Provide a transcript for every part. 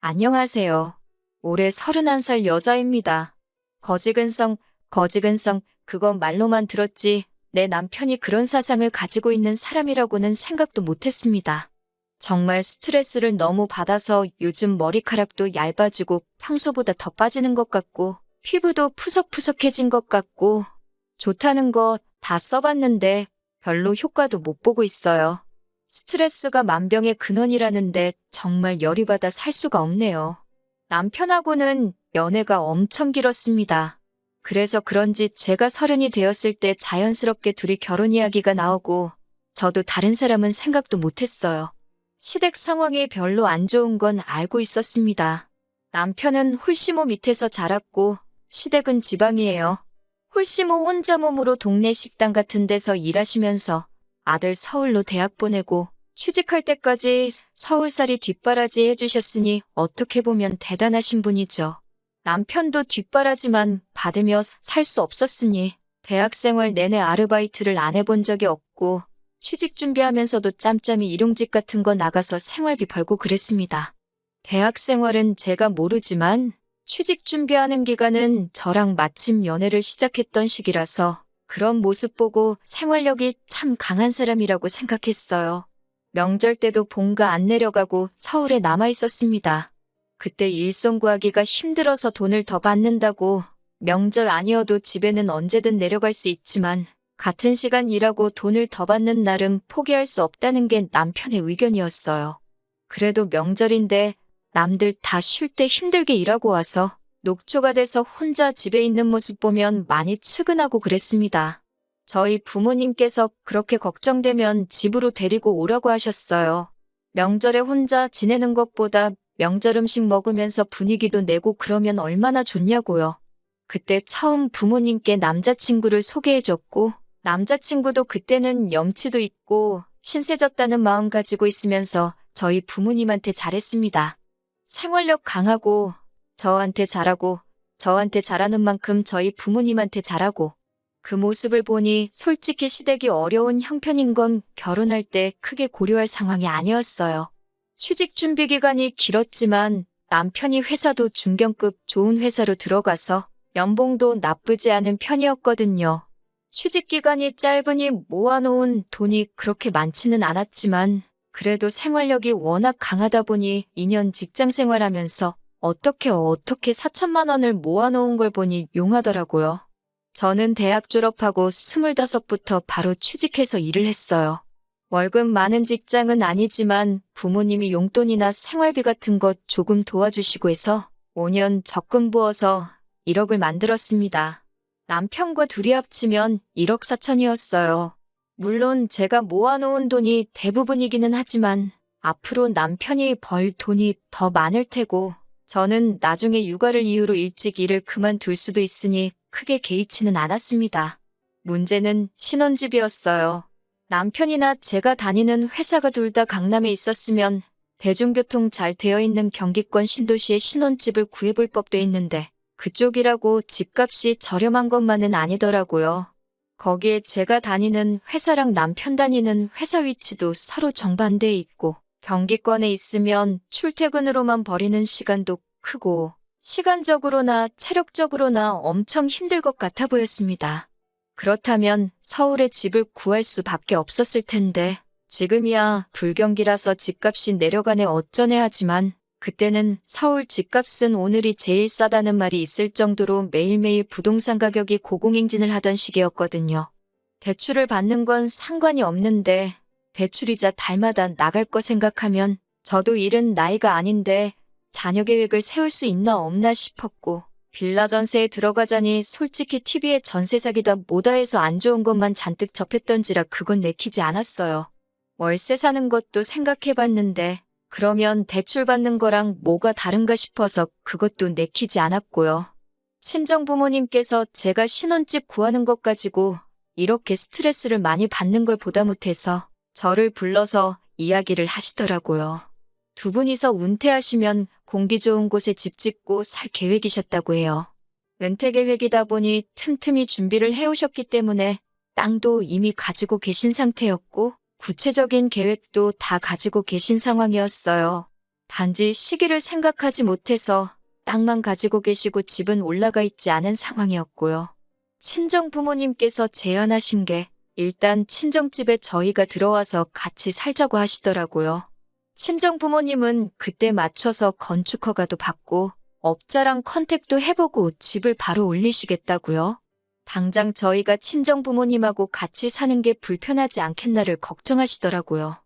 안녕하세요. 올해 31살 여자입니다. 거지근성, 그건 말로만 들었지 내 남편이 그런 사상을 가지고 있는 사람이라고는 생각도 못했습니다. 정말 스트레스를 너무 받아서 요즘 머리카락도 얇아지고 평소보다 더 빠지는 것 같고 피부도 푸석푸석해진 것 같고 좋다는 거 다 써봤는데 별로 효과도 못 보고 있어요. 스트레스가 만병의 근원이라는데 정말 열이 받아 살 수가 없네요. 남편하고는 연애가 엄청 길었습니다. 그래서 그런지 제가 30이 되었을 때 자연스럽게 둘이 결혼 이야기가 나오고 저도 다른 사람은 생각도 못했어요. 시댁 상황이 별로 안 좋은 건 알고 있었습니다. 남편은 홀시모 밑에서 자랐고 시댁은 지방이에요. 홀시모 혼자 몸으로 동네 식당 같은 데서 일하시면서 아들 서울로 대학 보내고 취직할 때까지 서울살이 뒷바라지 해주셨으니 어떻게 보면 대단하신 분이죠. 남편도 뒷바라지만 받으며 살 수 없었으니 대학생활 내내 아르바이트를 안 해본 적이 없고 취직 준비하면서도 짬짬이 일용직 같은 거 나가서 생활비 벌고 그랬습니다. 대학생활은 제가 모르지만 취직 준비하는 기간은 저랑 마침 연애를 시작했던 시기라서 그런 모습 보고 생활력이 참 강한 사람이라고 생각했어요. 명절 때도 본가 안 내려가고 서울에 남아 있었습니다. 그때 일손 구하기가 힘들어서 돈을 더 받는다고 명절 아니어도 집에는 언제든 내려갈 수 있지만 같은 시간 일하고 돈을 더 받는 날은 포기할 수 없다는 게 남편의 의견이었어요. 그래도 명절인데 남들 다 쉴 때 힘들게 일하고 와서 녹초가 돼서 혼자 집에 있는 모습 보면 많이 측은하고 그랬습니다. 저희 부모님께서 그렇게 걱정되면 집으로 데리고 오라고 하셨어요. 명절에 혼자 지내는 것보다 명절 음식 먹으면서 분위기도 내고 그러면 얼마나 좋냐고요. 그때 처음 부모님께 남자친구를 소개해줬고 남자친구도 그때는 염치도 있고 신세졌다는 마음 가지고 있으면서 저희 부모님한테 잘했습니다. 생활력 강하고 저한테 잘하고 저한테 잘하는 만큼 저희 부모님한테 잘하고 그 모습을 보니 솔직히 시댁이 어려운 형편인 건 결혼할 때 크게 고려할 상황이 아니었어요. 취직 준비 기간이 길었지만 남편이 회사도 중견급 좋은 회사로 들어가서 연봉도 나쁘지 않은 편이었거든요. 취직 기간이 짧으니 모아놓은 돈이 그렇게 많지는 않았지만 그래도 생활력이 워낙 강하다 보니 2년 직장 생활하면서 어떻게 4천만 원을 모아놓은 걸 보니 용하더라고요. 저는 대학 졸업하고 25부터 바로 취직해서 일을 했어요. 월급 많은 직장은 아니지만 부모님이 용돈이나 생활비 같은 것 조금 도와주시고 해서 5년 적금 부어서 1억을 만들었습니다. 남편과 둘이 합치면 1억 4천이었어요. 물론 제가 모아놓은 돈이 대부분이기는 하지만 앞으로 남편이 벌 돈이 더 많을 테고 저는 나중에 육아를 이유로 일찍 일을 그만둘 수도 있으니 크게 개의치는 않았습니다. 문제는 신혼집이었어요. 남편이나 제가 다니는 회사가 둘 다 강남에 있었으면 대중교통 잘 되어 있는 경기권 신도시에 신혼집을 구해볼 법도 있는데 그쪽이라고 집값이 저렴한 것만은 아니더라고요. 거기에 제가 다니는 회사랑 남편 다니는 회사 위치도 서로 정반대에 있고 경기권에 있으면 출퇴근으로만 버리는 시간도 크고 시간적으로나 체력적으로나 엄청 힘들 것 같아 보였습니다. 그렇다면 서울에 집을 구할 수밖에 없었을 텐데 지금이야 불경기라서 집값이 내려가네 어쩌네 하지만 그때는 서울 집값은 오늘이 제일 싸다는 말이 있을 정도로 매일매일 부동산 가격이 고공행진을 하던 시기였거든요. 대출을 받는 건 상관이 없는데 대출이자 달마다 나갈 거 생각하면 저도 일은 나이가 아닌데 자녀 계획을 세울 수 있나 없나 싶었고 빌라 전세에 들어가자니 솔직히 TV에 전세 사기다 뭐다 해서 안 좋은 것만 잔뜩 접했던지라 그건 내키지 않았어요. 월세 사는 것도 생각해봤는데 그러면 대출 받는 거랑 뭐가 다른가 싶어서 그것도 내키지 않았고요. 친정 부모님께서 제가 신혼집 구하는 것 가지고 이렇게 스트레스를 많이 받는 걸 보다 못해서 저를 불러서 이야기를 하시더라고요. 두 분이서 은퇴하시면 공기 좋은 곳에 집 짓고 살 계획이셨다고 해요. 은퇴 계획이다 보니 틈틈이 준비를 해오셨기 때문에 땅도 이미 가지고 계신 상태였고 구체적인 계획도 다 가지고 계신 상황이었어요. 단지 시기를 생각하지 못해서 땅만 가지고 계시고 집은 올라가 있지 않은 상황이었고요. 친정 부모님께서 제안하신 게 일단 친정집에 저희가 들어와서 같이 살자고 하시더라고요. 친정 부모님은 그때 맞춰서 건축 허가도 받고 업자랑 컨택도 해보고 집을 바로 올리시겠다고요. 당장 저희가 친정 부모님하고 같이 사는 게 불편하지 않겠나를 걱정하시더라고요.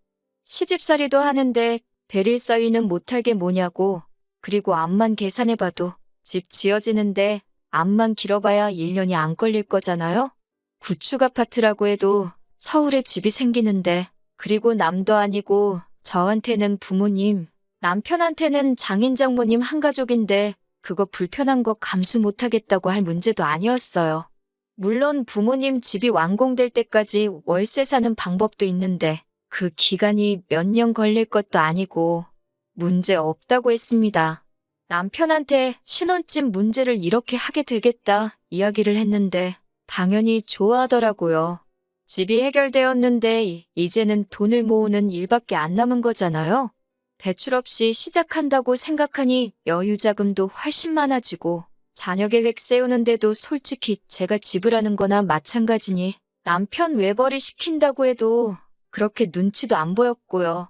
시집살이도 하는데 대릴 사위는 못할 게 뭐냐고, 그리고 암만 계산해봐도 집 지어지는데 암만 길어봐야 1년이 안 걸릴 거잖아요? 구축 아파트라고 해도 서울에 집이 생기는데, 그리고 남도 아니고 저한테는 부모님, 남편한테는 장인 장모님 한 가족인데 그거 불편한 거 감수 못하겠다고 할 문제도 아니었어요. 물론 부모님 집이 완공될 때까지 월세 사는 방법도 있는데 그 기간이 몇 년 걸릴 것도 아니고 문제 없다고 했습니다. 남편한테 신혼집 문제를 이렇게 하게 되겠다 이야기를 했는데 당연히 좋아하더라고요. 집이 해결되었는데 이제는 돈을 모으는 일밖에 안 남은 거잖아요. 대출 없이 시작한다고 생각하니 여유 자금도 훨씬 많아지고 자녀 계획 세우는데도 솔직히 제가 지불하는 거나 마찬가지니 남편 외벌이 시킨다고 해도 그렇게 눈치도 안 보였고요.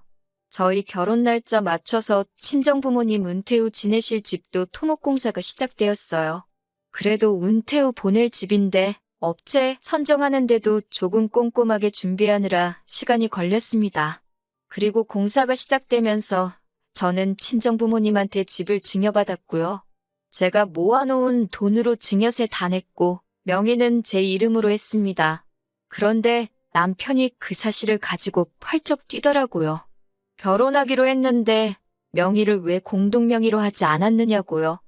저희 결혼 날짜 맞춰서 친정 부모님 은퇴 후 지내실 집도 토목공사가 시작되었어요. 그래도 은퇴 후 보낼 집인데 업체 선정하는데도 조금 꼼꼼하게 준비하느라 시간이 걸렸습니다. 그리고 공사가 시작되면서 저는 친정 부모님한테 집을 증여받았고요. 제가 모아놓은 돈으로 증여세 다 냈고 명의는 제 이름으로 했습니다. 그런데 남편이 그 사실을 가지고 펄쩍 뛰더라고요. 결혼하기로 했는데 명의를 왜 공동명의로 하지 않았느냐고요.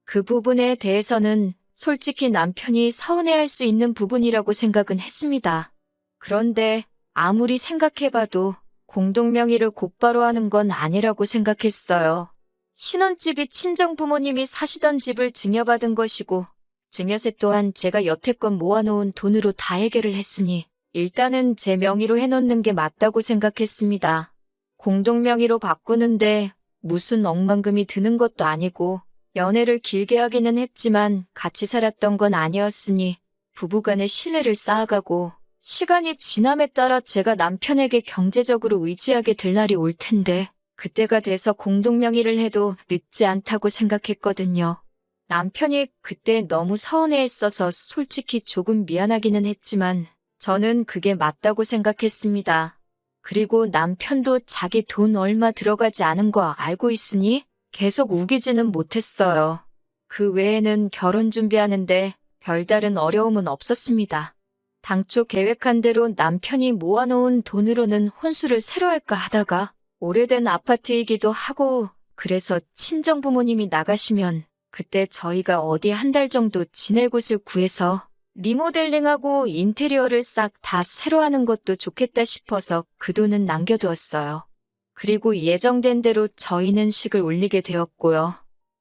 그 부분에 대해서는 솔직히 남편이 서운해할 수 있는 부분이라고 생각은 했습니다. 그런데 아무리 생각해봐도 공동명의를 곧바로 하는 건 아니라고 생각했어요. 신혼집이 친정 부모님이 사시던 집을 증여받은 것이고 증여세 또한 제가 여태껏 모아놓은 돈으로 다 해결을 했으니 일단은 제 명의로 해놓는 게 맞다고 생각했습니다. 공동명의로 바꾸는데 무슨 억만금이 드는 것도 아니고 연애를 길게 하기는 했지만 같이 살았던 건 아니었으니 부부간의 신뢰를 쌓아가고 시간이 지남에 따라 제가 남편에게 경제적으로 의지하게 될 날이 올 텐데 그때가 돼서 공동명의를 해도 늦지 않다고 생각했거든요. 남편이 그때 너무 서운해했어서 솔직히 조금 미안하기는 했지만 저는 그게 맞다고 생각했습니다. 그리고 남편도 자기 돈 얼마 들어가지 않은 거 알고 있으니 계속 우기지는 못했어요. 그 외에는 결혼 준비하는데 별다른 어려움은 없었습니다. 당초 계획한 대로 남편이 모아놓은 돈으로는 혼수를 새로 할까 하다가 오래된 아파트이기도 하고 그래서 친정 부모님이 나가시면 그때 저희가 어디 한 달 정도 지낼 곳을 구해서 리모델링하고 인테리어를 싹 다 새로 하는 것도 좋겠다 싶어서 그 돈은 남겨두었어요. 그리고 예정된 대로 저희는 식을 올리게 되었고요.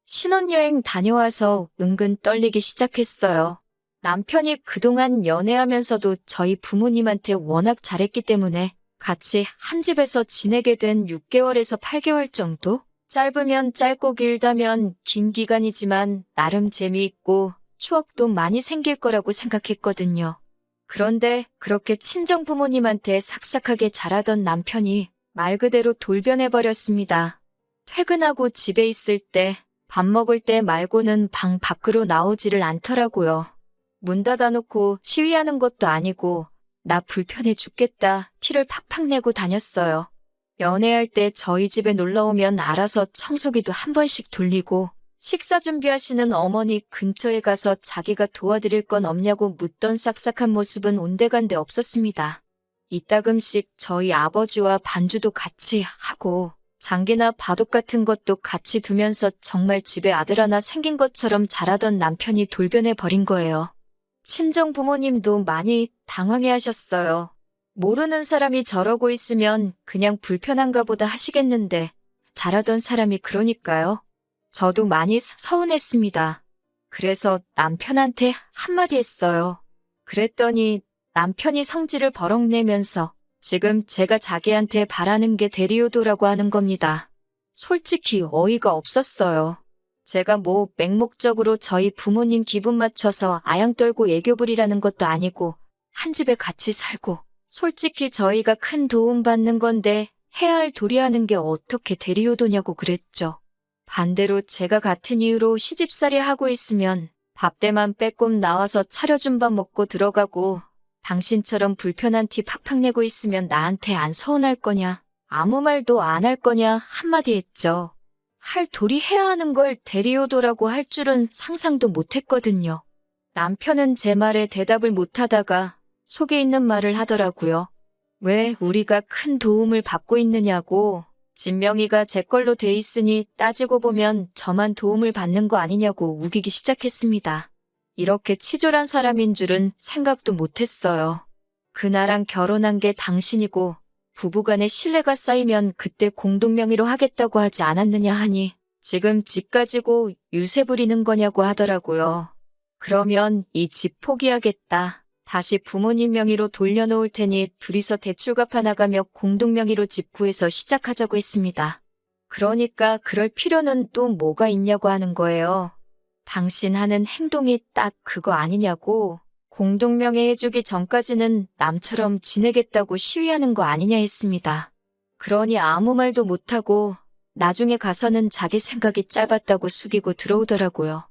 신혼여행 다녀와서 은근 떨리기 시작했어요. 남편이 그동안 연애하면서도 저희 부모님한테 워낙 잘했기 때문에 같이 한 집에서 지내게 된 6개월에서 8개월 정도? 짧으면 짧고 길다면 긴 기간이지만 나름 재미있고 추억도 많이 생길 거라고 생각했거든요. 그런데 그렇게 친정 부모님한테 삭삭하게 잘하던 남편이 말 그대로 돌변해버렸습니다. 퇴근하고 집에 있을 때, 밥 먹을 때 말고는 방 밖으로 나오지를 않더라고요. 문 닫아놓고 시위하는 것도 아니고 나 불편해 죽겠다 티를 팍팍 내고 다녔어요. 연애할 때 저희 집에 놀러오면 알아서 청소기도 한 번씩 돌리고 식사 준비하시는 어머니 근처에 가서 자기가 도와드릴 건 없냐고 묻던 싹싹한 모습은 온데간데 없었습니다. 이따금씩 저희 아버지와 반주도 같이 하고 장기나 바둑 같은 것도 같이 두면서 정말 집에 아들 하나 생긴 것처럼 잘하던 남편이 돌변해 버린 거예요. 친정 부모님도 많이 당황해 하셨어요. 모르는 사람이 저러고 있으면 그냥 불편한가 보다 하시겠는데 잘하던 사람이 그러니까요. 저도 많이 서운했습니다. 그래서 남편한테 한마디 했어요. 그랬더니 남편이 성질을 버럭 내면서 지금 제가 자기한테 바라는 게 대리효도라고 하는 겁니다. 솔직히 어이가 없었어요. 제가 뭐 맹목적으로 저희 부모님 기분 맞춰서 아양 떨고 애교 부리라는 것도 아니고 한 집에 같이 살고 솔직히 저희가 큰 도움 받는 건데 해야 할 도리하는 게 어떻게 대리효도냐고 그랬죠. 반대로 제가 같은 이유로 시집살이 하고 있으면 밥때만 빼꼼 나와서 차려준 밥 먹고 들어가고 당신처럼 불편한 티 팍팍 내고 있으면 나한테 안 서운할 거냐 아무 말도 안 할 거냐 한마디 했죠. 할 도리 해야 하는 걸 대리효도라고 할 줄은 상상도 못했거든요. 남편은 제 말에 대답을 못하다가 속에 있는 말을 하더라고요. 왜 우리가 큰 도움을 받고 있느냐고. 진명이가 제 걸로 돼 있으니 따지고 보면 저만 도움을 받는 거 아니냐고 우기기 시작했습니다. 이렇게 치졸한 사람인 줄은 생각도 못했어요. 그나랑 결혼한 게 당신이고 부부간의 신뢰가 쌓이면 그때 공동명의로 하겠다고 하지 않았느냐 하니 지금 집 가지고 유세 부리는 거냐고 하더라고요. 그러면 이 집 포기하겠다. 다시 부모님 명의로 돌려놓을 테니 둘이서 대출 갚아 나가며 공동명의로 집 구해서 시작하자고 했습니다. 그러니까 그럴 필요는 또 뭐가 있냐고 하는 거예요. 당신 하는 행동이 딱 그거 아니냐고. 공동명의 해주기 전까지는 남처럼 지내겠다고 시위하는 거 아니냐 했습니다. 그러니 아무 말도 못하고 나중에 가서는 자기 생각이 짧았다고 숙이고 들어오더라고요.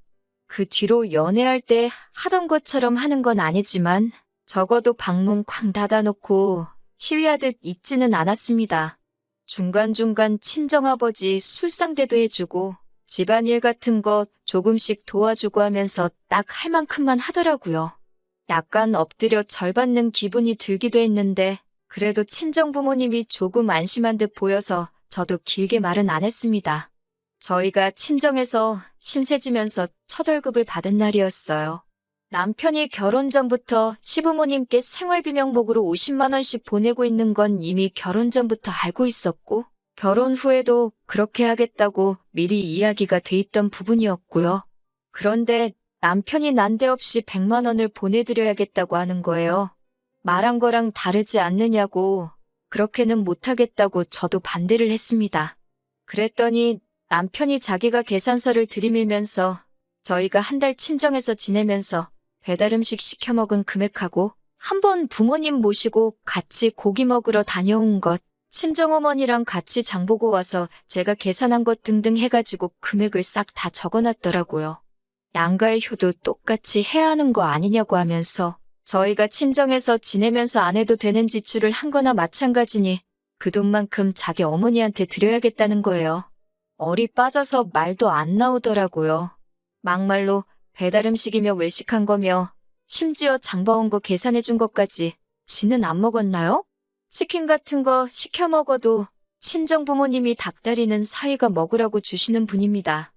그 뒤로 연애할 때 하던 것처럼 하는 건 아니지만 적어도 방문 쾅 닫아놓고 시위하듯 있지는 않았습니다. 중간중간 친정아버지 술상대도 해주고 집안일 같은 거 조금씩 도와주고 하면서 딱 할 만큼만 하더라고요. 약간 엎드려 절 받는 기분이 들기도 했는데 그래도 친정부모님이 조금 안심한 듯 보여서 저도 길게 말은 안 했습니다. 저희가 친정에서 신세 지면서 첫 월급을 받은 날이었어요. 남편이 결혼 전부터 시부모님께 생활비 명목으로 50만 원씩 보내고 있는 건 이미 결혼 전부터 알고 있었고 결혼 후에도 그렇게 하겠다고 미리 이야기가 돼 있던 부분이었고요. 그런데 남편이 난데없이 100만 원을 보내드려야겠다고 하는 거예요. 말한 거랑 다르지 않느냐고 그렇게는 못하겠다고 저도 반대를 했습니다. 그랬더니 남편이 자기가 계산서를 들이밀면서 저희가 한 달 친정에서 지내면서 배달음식 시켜 먹은 금액하고 한번 부모님 모시고 같이 고기 먹으러 다녀온 것, 친정어머니랑 같이 장보고 와서 제가 계산한 것 등등 해가지고 금액을 싹 다 적어놨더라고요. 양가의 효도 똑같이 해야 하는 거 아니냐고 하면서 저희가 친정에서 지내면서 안 해도 되는 지출을 한 거나 마찬가지니 그 돈만큼 자기 어머니한테 드려야겠다는 거예요. 얼이 빠져서 말도 안 나오더라고요. 막말로 배달음식이며 외식한 거며 심지어 장봐온 거 계산해준 것까지 지는 안 먹었나요? 치킨 같은 거 시켜 먹어도 친정부모님이 닭다리는 사이가 먹으라고 주시는 분입니다.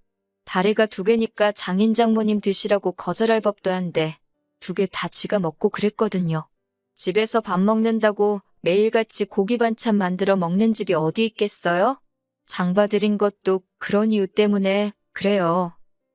다리가 2개니까 장인 장모님 드시라고 거절할 법도 한데 2개 다 지가 먹고 그랬거든요. 집에서 밥 먹는다고 매일같이 고기 반찬 만들어 먹는 집이 어디 있겠어요? 장봐드린 것도 그런 이유 때문에 그래요.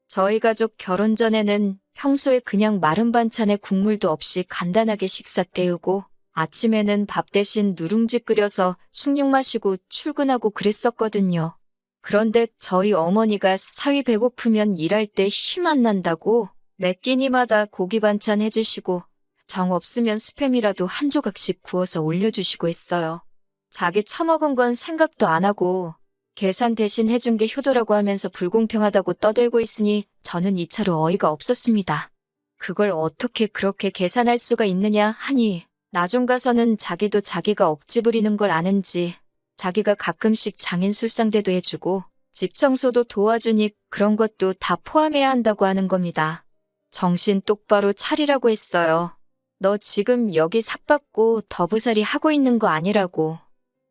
저희 가족 결혼 전에는 평소에 그냥 마른 반찬에 국물도 없이 간단하게 식사 때우고 아침에는 밥 대신 누룽지 끓여서 숭늉 마시고 출근하고 그랬었거든요. 그런데 저희 어머니가 사위 배고프면 일할 때 힘 안 난다고 매 끼니마다 고기 반찬 해주시고 정 없으면 스팸이라도 한 조각씩 구워서 올려주시고 했어요. 자기 처먹은 건 생각도 안 하고 계산 대신 해준 게 효도라고 하면서 불공평하다고 떠들고 있으니 저는 이차로 어이가 없었습니다. 그걸 어떻게 그렇게 계산할 수가 있느냐 하니 나중 가서는 자기도 자기가 억지 부리는 걸 아는지 자기가 가끔씩 장인 술상대도 해주고 집 청소도 도와주니 그런 것도 다 포함해야 한다고 하는 겁니다. 정신 똑바로 차리라고 했어요. 너 지금 여기 삭받고 더부살이 하고 있는 거 아니라고.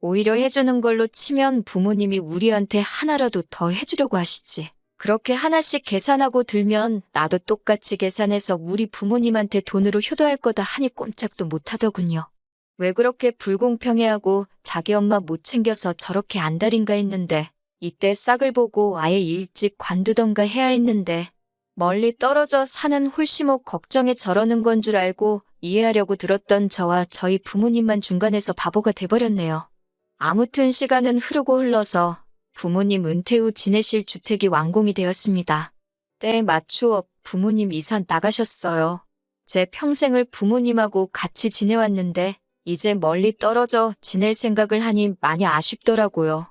오히려 해주는 걸로 치면 부모님이 우리한테 하나라도 더 해주려고 하시지. 그렇게 하나씩 계산하고 들면 나도 똑같이 계산해서 우리 부모님한테 돈으로 효도할 거다 하니 꼼짝도 못하더군요. 왜 그렇게 불공평해하고 자기 엄마 못 챙겨서 저렇게 안달인가 했는데 이때 싹을 보고 아예 일찍 관두던가 해야 했는데 멀리 떨어져 사는 홀씨목 걱정에 저러는 건 줄 알고 이해하려고 들었던 저와 저희 부모님만 중간에서 바보가 돼버렸네요. 아무튼 시간은 흐르고 흘러서 부모님 은퇴 후 지내실 주택이 완공이 되었습니다. 때에 맞추어 부모님 이사 나가셨어요. 제 평생을 부모님하고 같이 지내왔는데 이제 멀리 떨어져 지낼 생각을 하니 많이 아쉽더라고요.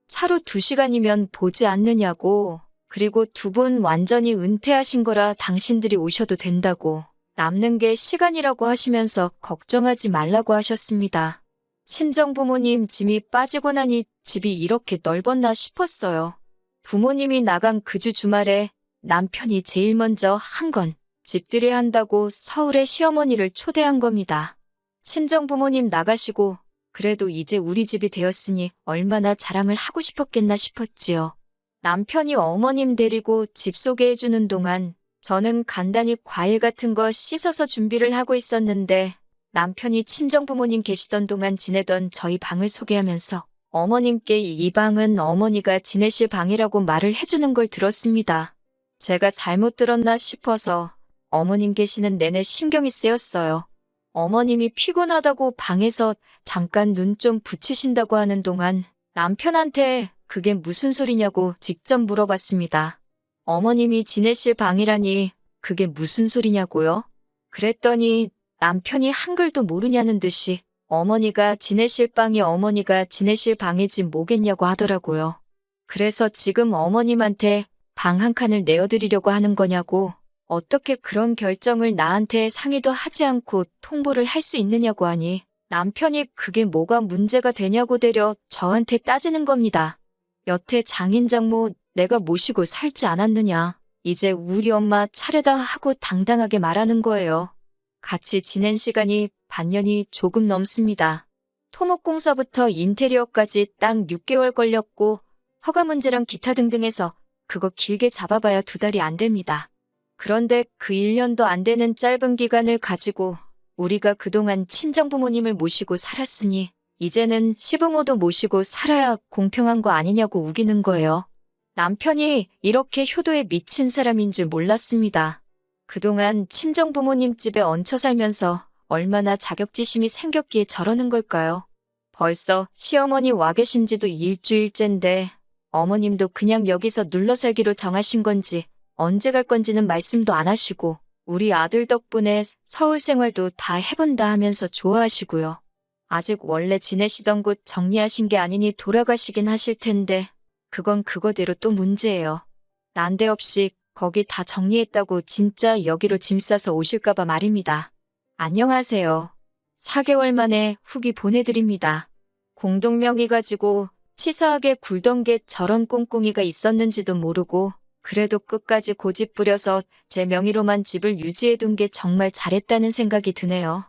차로 2시간이면 보지 않느냐고. 그리고 두 분 완전히 은퇴하신 거라 당신들이 오셔도 된다고. 남는 게 시간이라고 하시면서 걱정하지 말라고 하셨습니다. 친정부모님 짐이 빠지고 나니 집이 이렇게 넓었나 싶었어요. 부모님이 나간 그 주 주말에 남편이 제일 먼저 한 건 집들이 한다고 서울에 시어머니를 초대한 겁니다. 친정부모님 나가시고 그래도 이제 우리 집이 되었으니 얼마나 자랑을 하고 싶었겠나 싶었지요. 남편이 어머님 데리고 집 소개해주는 동안 저는 간단히 과일 같은 거 씻어서 준비를 하고 있었는데 남편이 친정부모님 계시던 동안 지내던 저희 방을 소개하면서 어머님께 이 방은 어머니가 지내실 방이라고 말을 해주는 걸 들었습니다. 제가 잘못 들었나 싶어서 어머님 계시는 내내 신경이 쓰였어요. 어머님이 피곤하다고 방에서 잠깐 눈 좀 붙이신다고 하는 동안 남편한테 그게 무슨 소리냐고 직접 물어봤습니다. 어머님이 지내실 방이라니 그게 무슨 소리냐고요? 그랬더니 남편이 한글도 모르냐는 듯이 어머니가 지내실 방이 어머니가 지내실 방이지 뭐겠냐고 하더라고요. 그래서 지금 어머님한테 방 한 칸을 내어드리려고 하는 거냐고, 어떻게 그런 결정을 나한테 상의도 하지 않고 통보를 할 수 있느냐고 하니 남편이 그게 뭐가 문제가 되냐고 되려 저한테 따지는 겁니다. 여태 장인 장모 내가 모시고 살지 않았느냐. 이제 우리 엄마 차례다 하고 당당하게 말하는 거예요. 같이 지낸 시간이 반년이 조금 넘습니다. 토목공사부터 인테리어까지 딱 6개월 걸렸고 허가 문제랑 기타 등등 해서 그거 길게 잡아봐야 2달이 안 됩니다. 그런데 그 1년도 안 되는 짧은 기간을 가지고 우리가 그동안 친정부모님을 모시고 살았으니 이제는 시부모도 모시고 살아야 공평한 거 아니냐고 우기는 거예요. 남편이 이렇게 효도에 미친 사람인 줄 몰랐습니다. 그동안 친정부모님 집에 얹혀 살면서 얼마나 자격지심이 생겼기에 저러는 걸까요? 벌써 시어머니 와 계신 지도 일주일째인데 어머님도 그냥 여기서 눌러 살기로 정하신 건지 언제 갈 건지는 말씀도 안 하시고 우리 아들 덕분에 서울 생활도 다 해본다 하면서 좋아하시고요. 아직 원래 지내시던 곳 정리하신 게 아니니 돌아가시긴 하실 텐데 그건 그거대로 또 문제예요. 난데없이 거기 다 정리했다고 진짜 여기로 짐 싸서 오실까봐 말입니다. 안녕하세요. 4개월 만에 후기 보내드립니다. 공동명의 가지고 치사하게 굴던 게 저런 꿍꿍이가 있었는지도 모르고 그래도 끝까지 고집 부려서 제 명의로만 집을 유지해둔 게 정말 잘했다는 생각이 드네요.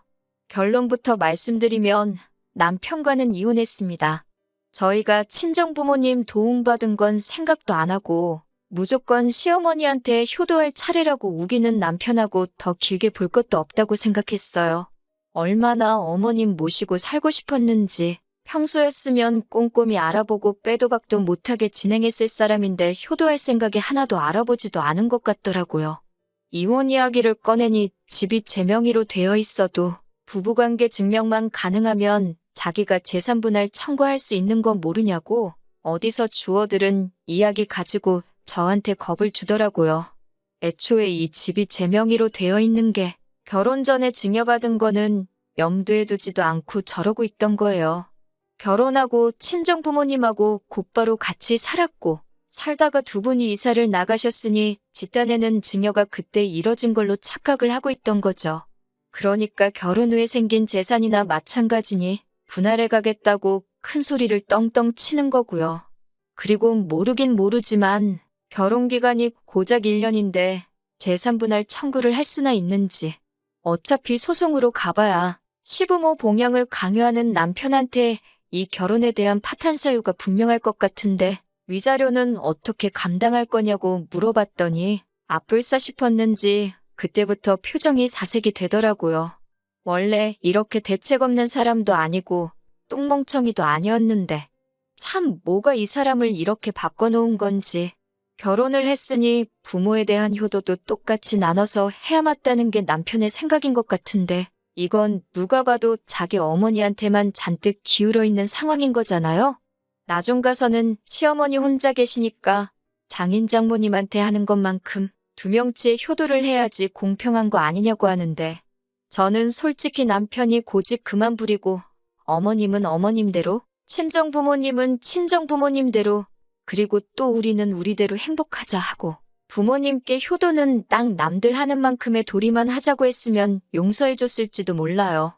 결론부터 말씀드리면 남편과는 이혼했습니다. 저희가 친정부모님 도움받은 건 생각도 안 하고 무조건 시어머니한테 효도할 차례라고 우기는 남편하고 더 길게 볼 것도 없다고 생각했어요. 얼마나 어머님 모시고 살고 싶었는지 평소였으면 꼼꼼히 알아보고 빼도 박도 못하게 진행했을 사람인데 효도할 생각이 하나도 알아보지도 않은 것 같더라고요. 이혼 이야기를 꺼내니 집이 제 명의로 되어 있어도 부부관계 증명만 가능하면 자기가 재산분할 청구할 수 있는 건 모르냐고 어디서 주워들은 이야기 가지고 저한테 겁을 주더라고요. 애초에 이 집이 제 명의로 되어 있는 게 결혼 전에 증여받은 거는 염두에 두지도 않고 저러고 있던 거예요. 결혼하고 친정부모님하고 곧바로 같이 살았고 살다가 두 분이 이사를 나가셨으니 집단에는 증여가 그때 이뤄진 걸로 착각을 하고 있던 거죠. 그러니까 결혼 후에 생긴 재산이나 마찬가지니 분할해 가겠다고 큰 소리를 떵떵 치는 거고요. 그리고 모르긴 모르지만 결혼기간이 고작 1년인데 재산 분할 청구를 할 수나 있는지 어차피 소송으로 가봐야 시부모 봉양을 강요하는 남편한테 이 결혼에 대한 파탄 사유가 분명할 것 같은데 위자료는 어떻게 감당할 거냐고 물어봤더니 아뿔싸 싶었는지 그때부터 표정이 사색이 되더라고요. 원래 이렇게 대책 없는 사람도 아니고 똥멍청이도 아니었는데 참 뭐가 이 사람을 이렇게 바꿔놓은 건지. 결혼을 했으니 부모에 대한 효도도 똑같이 나눠서 해야 맞다는 게 남편의 생각인 것 같은데 이건 누가 봐도 자기 어머니한테만 잔뜩 기울어 있는 상황인 거잖아요? 나중 가서는 시어머니 혼자 계시니까 장인 장모님한테 하는 것만큼 두 명치의 효도를 해야지 공평한 거 아니냐고 하는데 저는 솔직히 남편이 고집 그만 부리고 어머님은 어머님대로 친정부모님은 친정부모님대로 그리고 또 우리는 우리대로 행복하자 하고 부모님께 효도는 딱 남들 하는 만큼의 도리만 하자고 했으면 용서해줬을지도 몰라요.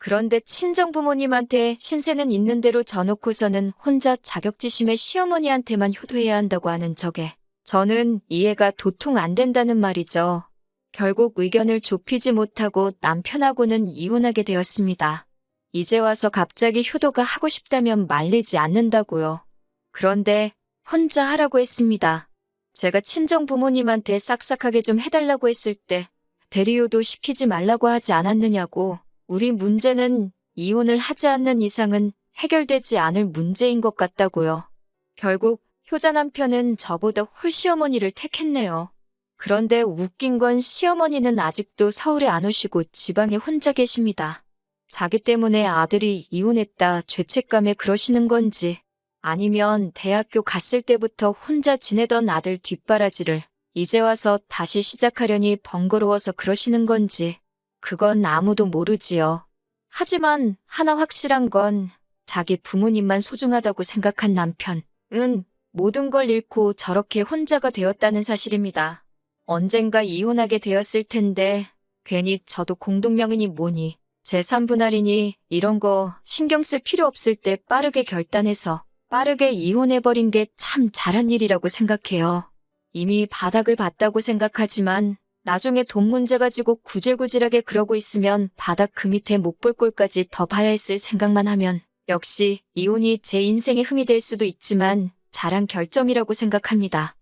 그런데 친정부모님한테 신세는 있는 대로 져놓고서는 혼자 자격지심의 시어머니한테만 효도해야 한다고 하는 저게 저는 이해가 도통 안 된다는 말이죠. 결국 의견을 좁히지 못하고 남편하고는 이혼하게 되었습니다. 이제 와서 갑자기 효도가 하고 싶다면 말리지 않는다고요. 그런데 혼자 하라고 했습니다. 제가 친정 부모님한테 싹싹하게 좀 해달라고 했을 때 대리효도 시키지 말라고 하지 않았느냐고. 우리 문제는 이혼을 하지 않는 이상은 해결되지 않을 문제인 것 같다고요. 결국 효자 남편은 저보다 홀시어머니를 택했네요. 그런데 웃긴 건 시어머니는 아직도 서울에 안 오시고 지방에 혼자 계십니다. 자기 때문에 아들이 이혼했다 죄책감에 그러시는 건지 아니면 대학교 갔을 때부터 혼자 지내던 아들 뒷바라지를 이제 와서 다시 시작하려니 번거로워서 그러시는 건지 그건 아무도 모르지요. 하지만 하나 확실한 건 자기 부모님만 소중하다고 생각한 남편은 모든 걸 잃고 저렇게 혼자가 되었다는 사실입니다. 언젠가 이혼하게 되었을 텐데 괜히 저도 공동명의니 뭐니 재산분할이니 이런 거 신경 쓸 필요 없을 때 빠르게 결단해서 빠르게 이혼해버린 게 참 잘한 일이라고 생각해요. 이미 바닥을 봤다고 생각하지만 나중에 돈 문제 가지고 구질구질하게 그러고 있으면 바닥 그 밑에 못 볼 꼴까지 더 봐야 했을 생각만 하면 역시 이혼이 제 인생의 흠이 될 수도 있지만 잘한 결정이라고 생각합니다.